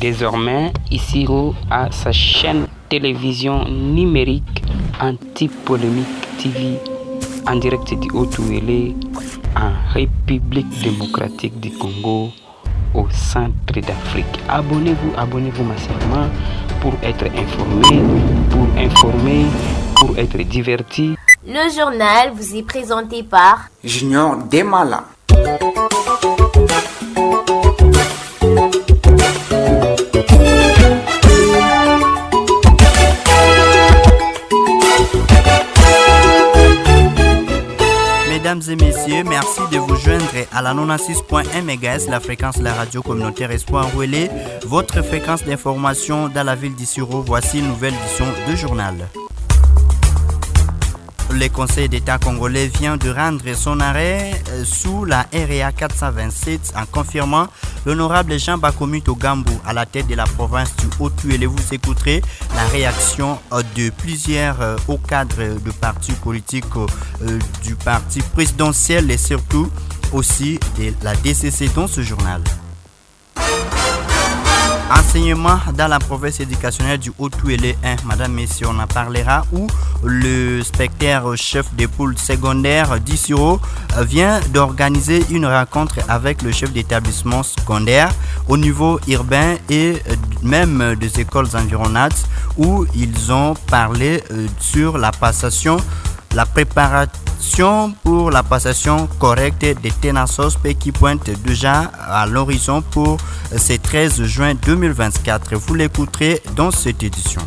Désormais, Isiro a sa chaîne télévision numérique Anti-Polémique TV en direct du Haut-Ouélé en République démocratique du Congo au centre d'Afrique. Abonnez-vous massivement pour être informé, pour être diverti. Le journal vous est présenté par Junior Demala. Mesdames et messieurs, merci de vous joindre à la 96.1 MHz, la fréquence de la radio communautaire Espoir Ouélé, votre fréquence d'information dans la ville d'Issiro. Voici une nouvelle édition de journal. Le Conseil d'État congolais vient de rendre son arrêt sous la REA 427 en confirmant l'honorable Jean Bakomi Togambou à la tête de la province du Haut-Ouélé. Vous écouterez la réaction de plusieurs hauts cadres de partis politiques du parti présidentiel et surtout aussi de la DCC dans ce journal. Enseignement dans la province éducationnelle du Haut-Ouélé 1, Madame Messieurs, on en parlera, où le spectateur chef des poules secondaires d'Issiro vient d'organiser une rencontre avec le chef d'établissement secondaire au niveau urbain et même des écoles environnantes où ils ont parlé sur la passation, la préparation pour la passation correcte des Tenassos qui pointe déjà à l'horizon pour ce 13 juin 2024. Vous l'écouterez dans cette édition.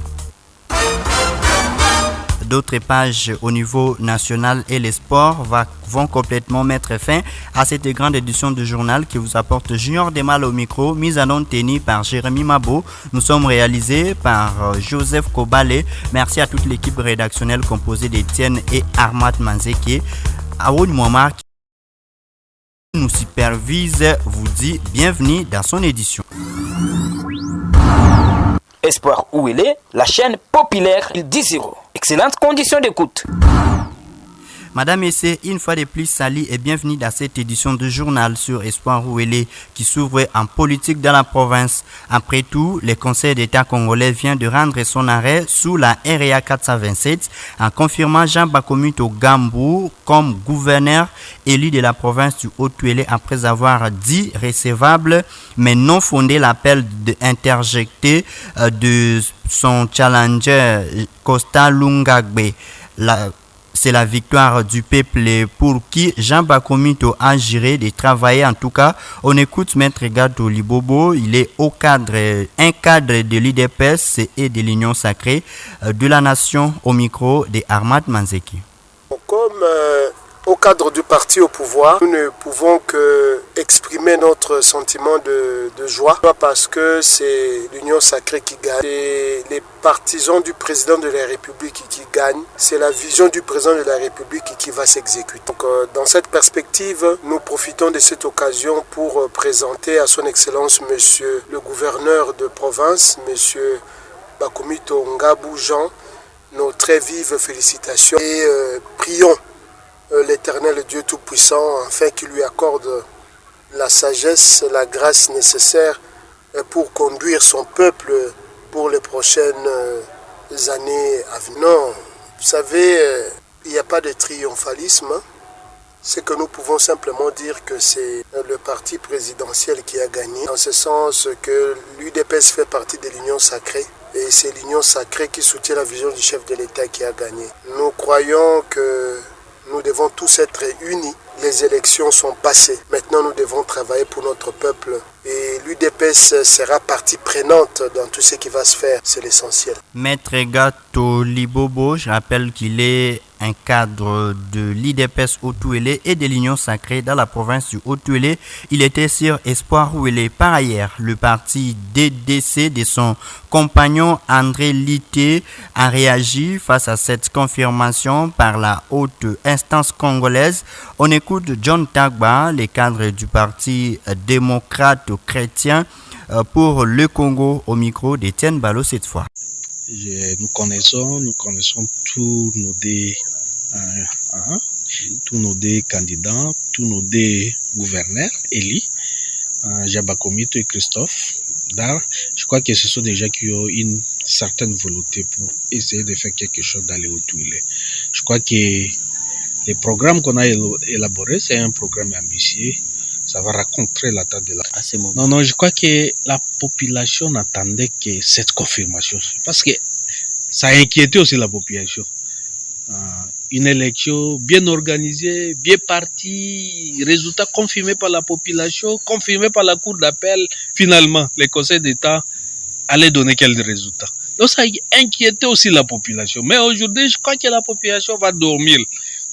D'autres pages au niveau national et les sports vont complètement mettre fin à cette grande édition du journal qui vous apporte Junior Demala au micro, mise en onde tenue par Jérémy Mabo. Nous sommes réalisés par Joseph Kobale. Merci à toute l'équipe rédactionnelle composée d'Étienne et Armad Manzeke. Aoun Mouamar qui nous supervise vous dit bienvenue dans son édition. Espoir Ouélé, la chaîne populaire d'Issiro. Excellente condition d'écoute. Madame et messieurs, une fois de plus, salut et bienvenue dans cette édition de journal sur Espoir Ouélé qui s'ouvre en politique dans la province. Après tout, le Conseil d'État congolais vient de rendre son arrêt sous la REA 427 en confirmant Jean Bakomi Togambou comme gouverneur élu de la province du Haut-Ouélé après avoir dit recevable mais non fondé l'appel interjecté de son challenger Costa Lungagbe. C'est la victoire du peuple pour qui Jean Bakomi a géré de travailler. En tout cas, on écoute Maître Gato Libobo. Il est un cadre de l'IDPS et de l'Union sacrée de la nation au micro de Armad Manzeki. Comme au cadre du parti au pouvoir, nous ne pouvons que exprimer notre sentiment de joie, pas parce que c'est l'Union sacrée qui gagne, c'est les partisans du président de la République qui gagnent, c'est la vision du président de la République qui va s'exécuter. Donc, dans cette perspective, nous profitons de cette occasion pour présenter à son Excellence Monsieur le gouverneur de province, Monsieur Bakomi Togambou Jean, nos très vives félicitations et prions l'Éternel Dieu Tout-Puissant afin qu'il lui accorde la sagesse, la grâce nécessaire pour conduire son peuple pour les prochaines années à venir. Non, vous savez, il n'y a pas de triomphalisme. C'est que nous pouvons simplement dire que c'est le parti présidentiel qui a gagné, en ce sens que l'UDPS fait partie de l'Union sacrée et c'est l'Union sacrée qui soutient la vision du chef de l'État qui a gagné. Nous croyons que nous devons tous être unis. Les élections sont passées. Maintenant, nous devons travailler pour notre peuple. Et l'UDPS sera partie prenante dans tout ce qui va se faire. C'est l'essentiel. Maître Gato Libobo, je rappelle qu'il est un cadre de l'IDPS Haut-Ouélé et de l'Union sacrée dans la province du Haut-Ouélé. Il était sur Espoir Ouélé. Par ailleurs, le parti DDC de son compagnon André Lité a réagi face à cette confirmation par la haute instance congolaise. On écoute John Tagba, le cadre du parti démocrate-chrétien pour le Congo au micro d'Étienne Balo cette fois. Nous connaissons tous nos deux candidats, tous nos deux gouverneurs élus, Jean Bakomi et Christophe. Je crois que ce sont des gens qui ont une certaine volonté pour essayer de faire quelque chose dans les Hauts-Touélé. Je crois que les programmes qu'on a élaborés, c'est un programme ambitieux. Ça va rencontrer l'attente de la... À ce moment. Non, je crois que la population n'attendait que cette confirmation. Parce que ça a inquiété aussi la population. Une élection bien organisée, bien partie, résultat confirmé par la population, confirmé par la Cour d'appel. Finalement, le Conseil d'État allait donner quel résultat. Donc ça a inquiété aussi la population. Mais aujourd'hui, je crois que la population va dormir.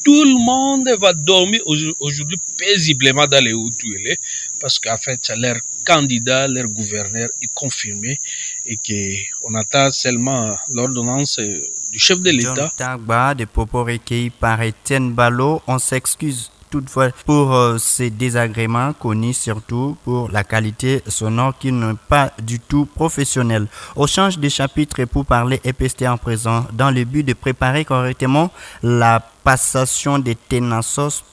Tout le monde va dormir aujourd'hui paisiblement dans les Hauts-Touélé parce qu'en fait, leur candidat, leur gouverneur est confirmé et qu'on attend seulement l'ordonnance du chef de l'État. John Tagba, des propos recueillis par Étienne Ballot. On s'excuse toutefois pour ces désagréments connus surtout pour la qualité sonore qui n'est pas du tout professionnelle. On change de chapitre pour parler EPST en présent dans le but de préparer correctement la passation des Tenassos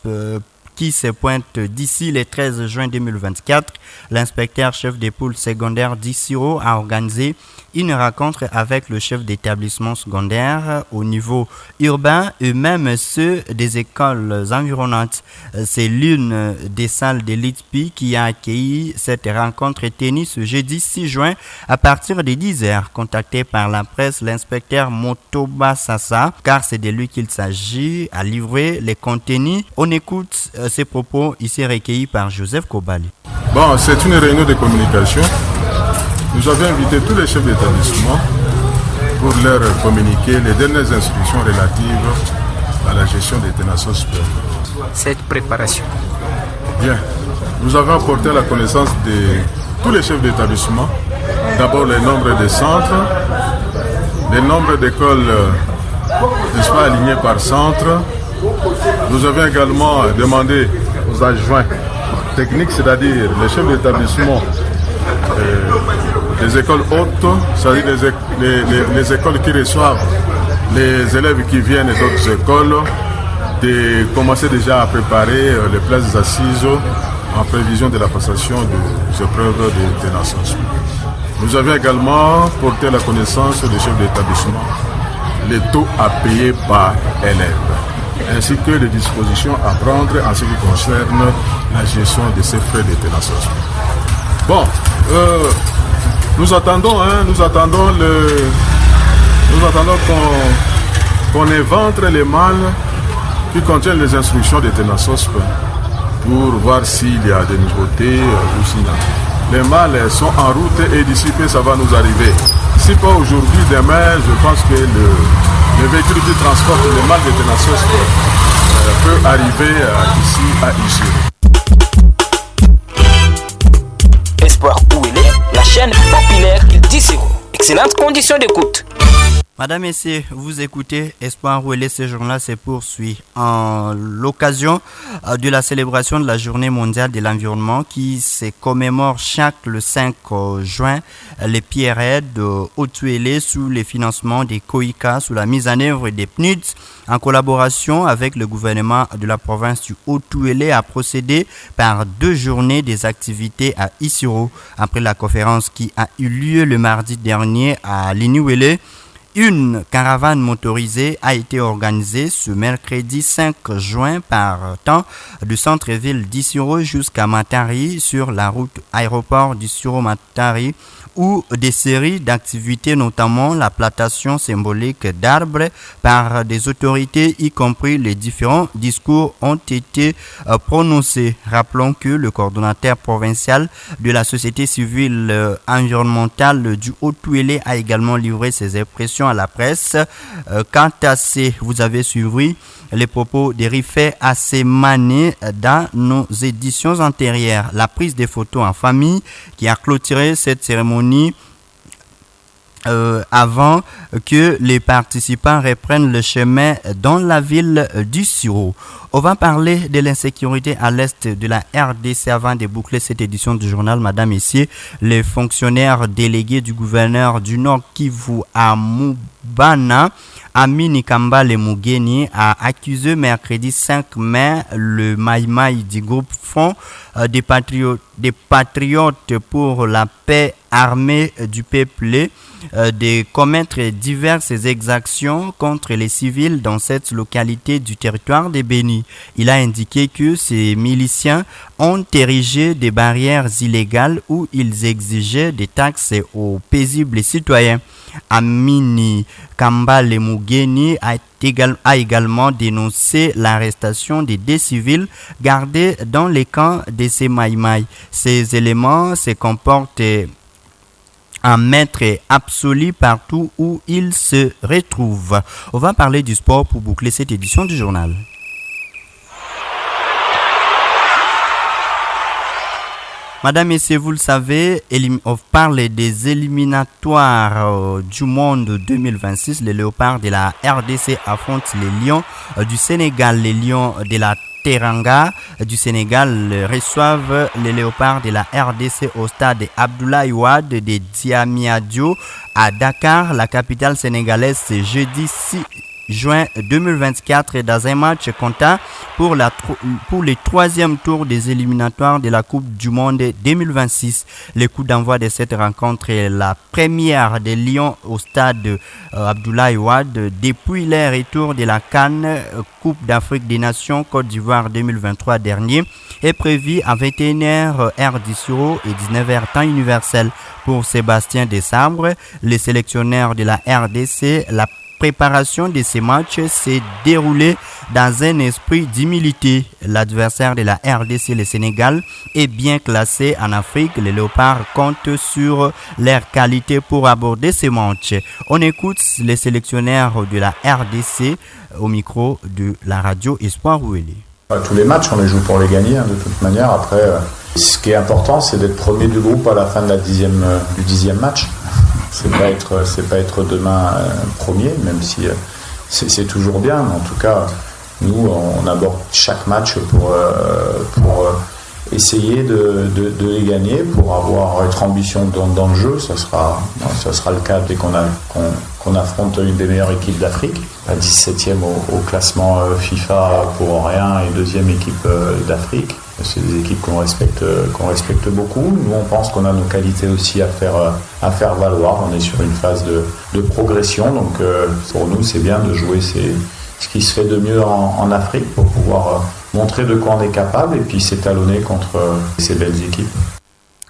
qui se pointe d'ici le 13 juin 2024. L'inspecteur chef des pôles secondaires d'Issiro a organisé une rencontre avec le chef d'établissement secondaire au niveau urbain et même ceux des écoles environnantes. C'est l'une des salles de l'ITPI qui a accueilli cette rencontre tenue ce jeudi 6 juin à partir de 10h. Contacté par la presse, l'inspecteur Motoba Sassa, car c'est de lui qu'il s'agit, a livré les contenus. On écoute ces propos ici recueillis par Joseph Kobali. Bon, c'est une réunion de communication. Nous avons invité tous les chefs d'établissement pour leur communiquer les dernières instructions relatives à la gestion des Tenassos. Cette préparation. Bien, nous avons apporté à la connaissance de tous les chefs d'établissement, d'abord le nombre de centres, le nombre d'écoles, n'est-ce pas, alignées par centre. Nous avons également demandé aux adjoints techniques, c'est-à-dire les chefs d'établissement des écoles hautes, c'est-à-dire les écoles qui reçoivent les élèves qui viennent d'autres écoles, de commencer déjà à préparer les places assises en prévision de la passation des épreuves de Tenassos. Nous avons également porté à la connaissance des chefs d'établissement les taux à payer par élève, ainsi que les dispositions à prendre en ce qui concerne la gestion de ces frais de Tenassos. Bon, nous attendons qu'on éventre les malles qui contiennent les instructions de Tenassos pour voir s'il y a des nouveautés ou sinon. Les malles sont en route et d'ici peu ça va nous arriver. Si pas aujourd'hui, demain, je pense que le véhicule qui transporte les malles de Tenassos peut arriver ici à Issiro. Espoir où il est, la chaîne populaire d'Issiro. Excellente condition d'écoute. Madame, Messieurs, vous écoutez Espoir Rouelé, ce jour-là se poursuit en l'occasion de la célébration de la Journée mondiale de l'environnement qui se commémore le 5 juin. Les Pierrettes Hauts-Touélé sous le financement des COICA, sous la mise en œuvre des PNUD, en collaboration avec le gouvernement de la province du Haut-Touélé, a procédé par 2 journées des activités à Issiro. Après la conférence qui a eu lieu le mardi dernier à Liniwele, une caravane motorisée a été organisée ce mercredi 5 juin par temps du centre-ville d'Issiro jusqu'à Matari sur la route aéroport d'Issiro-Matari où des séries d'activités, notamment la plantation symbolique d'arbres par des autorités, y compris les différents discours, ont été prononcés. Rappelons que le coordonnateur provincial de la société civile environnementale du Haut-Touélé a également livré ses impressions à la presse. Quant à vous avez suivi les propos de Rifé Assemane dans nos éditions antérieures. La prise des photos en famille qui a clôturé cette cérémonie avant que les participants reprennent le chemin dans la ville d'Issiro. On va parler de l'insécurité à l'est de la RDC avant de boucler cette édition du journal. Madame, Messieurs, les fonctionnaires délégués du gouverneur du Nord Kivu à Bana, Amini Kambale Mugeni, a accusé mercredi 5 mai le Maïmaï du groupe Front des Patriotes pour la paix armée du peuple de commettre diverses exactions contre les civils dans cette localité du territoire de Béni. Il a indiqué que ces miliciens ont érigé des barrières illégales où ils exigeaient des taxes aux paisibles citoyens. Amini Kambale Mugeni a également dénoncé l'arrestation des deux civils gardés dans les camps de ces Maïmaï. Ces éléments se comportent un maître absolu partout où il se retrouve. On va parler du sport pour boucler cette édition du journal. Madame, messieurs, vous le savez, on parle des éliminatoires du monde 2026. Les léopards de la RDC affrontent les lions du Sénégal. Les lions de la Teranga du Sénégal reçoivent les léopards de la RDC au stade Abdoulaye Wade de Diamniadio à Dakar, la capitale sénégalaise, ce jeudi 6 juin 2024 dans un match comptant pour le troisième tour des éliminatoires de la Coupe du Monde 2026. Le coup d'envoi de cette rencontre est la première des Lions au stade Abdoulaye Wade depuis le retour de la CAN Coupe d'Afrique des Nations Côte d'Ivoire 2023 dernier est prévu à 21h heure du Suro et 19h temps universel. Pour Sébastien Desabre, le sélectionneur de la RDC, la préparation de ces matchs s'est déroulée dans un esprit d'humilité. L'adversaire de la RDC, le Sénégal, est bien classé en Afrique. Les léopards comptent sur leur qualité pour aborder ces matchs. On écoute les sélectionneurs de la RDC au micro de la radio Espoir Ouélé. Tous les matchs, on les joue pour les gagner, de toute manière. Après, ce qui est important, c'est d'être premier du groupe à la fin de du 10e match. C'est pas être demain premier, même si c'est toujours bien. Mais en tout cas, nous, on aborde chaque match pour essayer de les gagner, pour être ambition dans le jeu. Ça sera le cas dès qu'on affronte une des meilleures équipes d'Afrique, la 17e au classement FIFA pour rien et deuxième équipe d'Afrique. C'est des équipes qu'on respecte beaucoup. Nous, on pense qu'on a nos qualités aussi à faire valoir. On est sur une phase de progression. Donc, pour nous, c'est bien de jouer ce qui se fait de mieux en Afrique pour pouvoir montrer de quoi on est capable et puis s'étalonner contre ces belles équipes.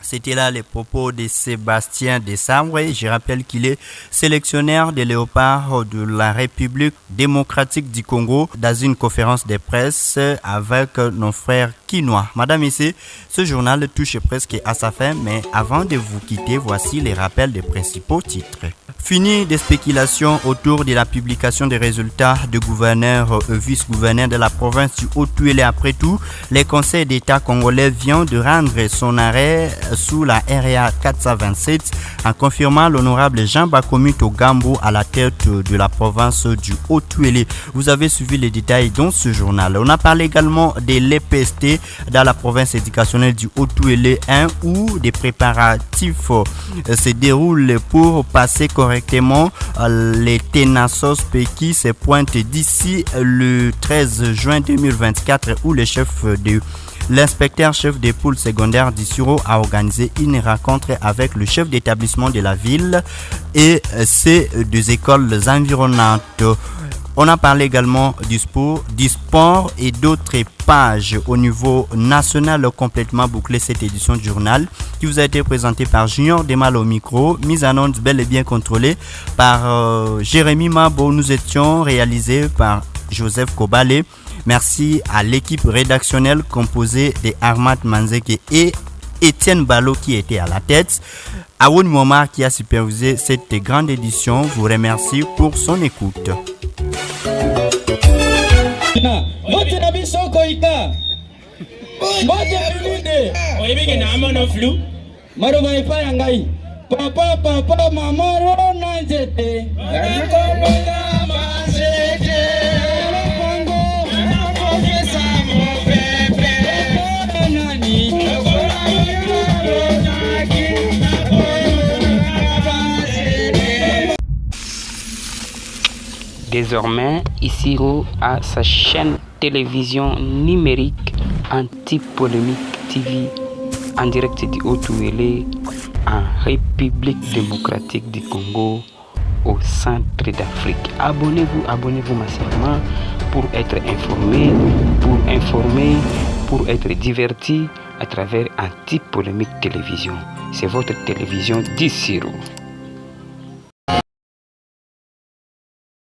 C'était là les propos de Sébastien Desabre. Je rappelle qu'il est sélectionneur des léopards de la République démocratique du Congo dans une conférence de presse avec nos frères quinois. Madame et messieurs, ce journal touche presque à sa fin, mais avant de vous quitter, voici les rappels des principaux titres. Fini des spéculations autour de la publication des résultats de gouverneurs et vice-gouverneurs de la province du Haut-Uélé. Après tout, le Conseil d'État congolais vient de rendre son arrêt sous la RA 427 en confirmant l'honorable Jean Bakomi Togambo à la tête de la province du Haut-Uélé. Vous avez suivi les détails dans ce journal. On a parlé également de l'EPST dans la province éducationnelle du Haut-Uélé 1 où des préparatifs se déroulent pour passer correctement les Tenassos qui se pointent d'ici le 13 juin 2024 où le chef de l'inspecteur chef des pôles secondaires du Suro a organisé une rencontre avec le chef d'établissement de la ville et ses deux écoles environnantes. On a parlé également du sport et d'autres pages au niveau national complètement bouclé cette édition du journal qui vous a été présentée par Junior Demal au micro, mise en onde bel et bien contrôlée par Jérémy Mabo. Nous étions réalisés par Joseph Kobale. Merci à l'équipe rédactionnelle composée de Ahmad Manzeke et Étienne Ballot qui était à la tête. Aoun Momar qui a supervisé cette grande édition vous remercie pour son écoute. Papa, maman, Désormais, Isiro a sa chaîne télévision numérique Anti-Polémique TV en direct du Haut-Ouélé en République démocratique du Congo au centre d'Afrique. Abonnez-vous massivement pour être informé, pour être diverti à travers Anti-Polémique Télévision. C'est votre télévision d'Isiro.